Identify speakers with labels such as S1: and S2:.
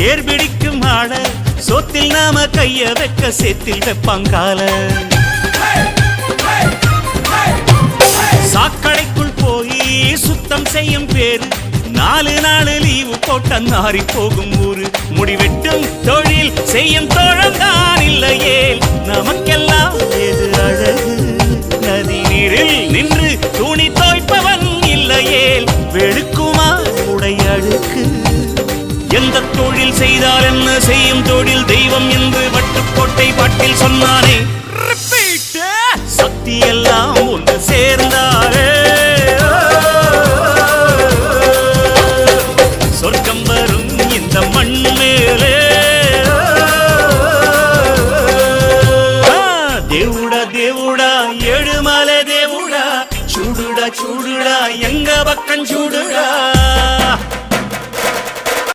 S1: ஏர் பிடிக்கும் ஆள சொத்தில் நாம கைய வைக்க சேத்தில் வெப்பாங்கால சாக்கடைக்குள் போய் சுத்தம் செய்யும் பேரு 4 நாள் லீவு போட்ட நாரி போகும் ஊரு முடிவெட்டும் தொழில் செய்யும் தோழம்தான் இல்லையே நமக்கெல்லாம் எது அழகு நதி நீரில் நின்று துணி தோய்ப்பவன் இல்லையே வெளுக்குமா உடை அழுக்கு எந்த தொழில் செய்தால் என்ன செய்யும் தொழில் தெய்வம் என்று வட்டுக்கோட்டை பாட்டில் சொன்னானே சக்தி எல்லாம் ஒன்று சேர்ந்தாரே சொர்க்கம் வரும் இந்த மண்